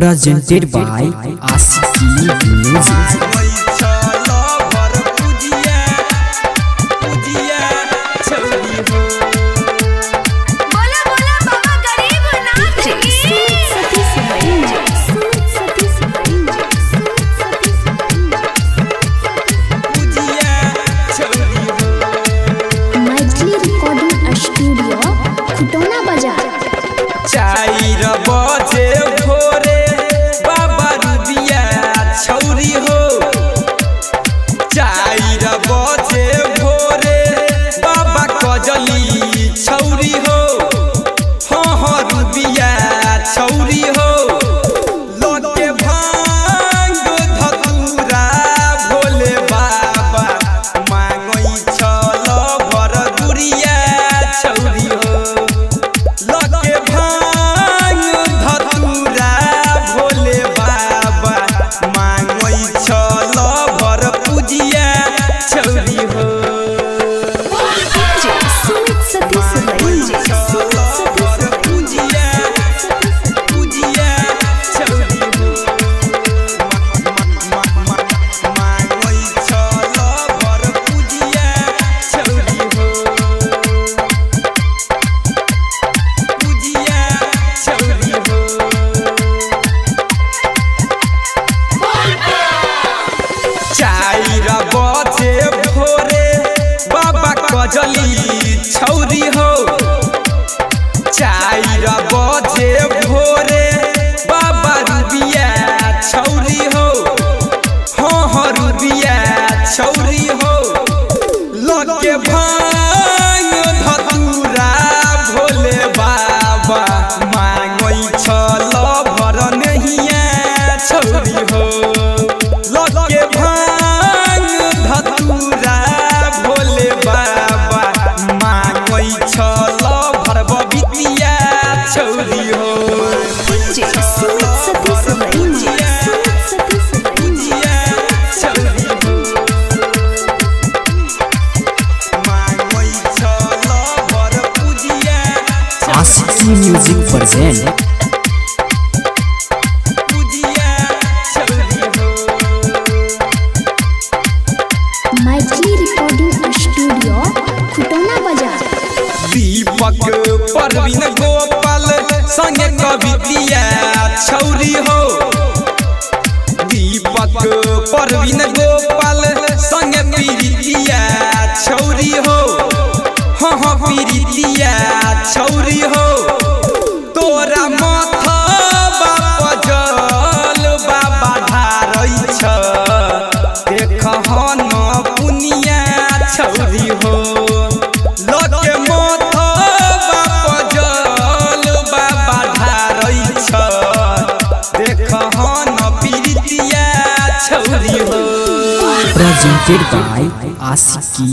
presented by Asiki Music. Maithili recording studio Khutauna बाजार। चाइर बजे भोरे बाबा रुबिया छौरी हो। चाइर बजे भोरे बाबा कजली छौरी हो। हाँ रुबिया छौरी हो। लगे भांग धतूरा भोले बाबा मांगई छल भर दुरिया छौरी हो। लगे भांग धतूरा भोले बाबा मांगई छल भर पूजिया छौरी हो। सुमित सतीश चाइर बजे भोरे बाबा कजली छौरी हो। चाइर बजे भोरे बाबा रुबिया छौरी हो। हाँ रुबिया छौरी हो। लगे भांग धतूरा भोले बाबा मांगई छल भर नहिया छौरी हो। लगे भांग धतूरा भोले बाबा मांगई छल भर बबितिया छौरी हो। Asiki Music present. Maithili recording studio Khutauna बाजार। दीपक परवीन गोपाल संगे कवितिया छौरी हो। दीपक परवीन गोपाल संगे पीरितिया छौरी हो। हाँ पीरितिया छौरी हो। तोरा माथा बाप जल बाबा ढारै छ। देख न पुनिया छौरी हो। लगे माथा बाप जल बाबा ढारै छ। देख न पीरितिया छौरी हो। Presented by Asiki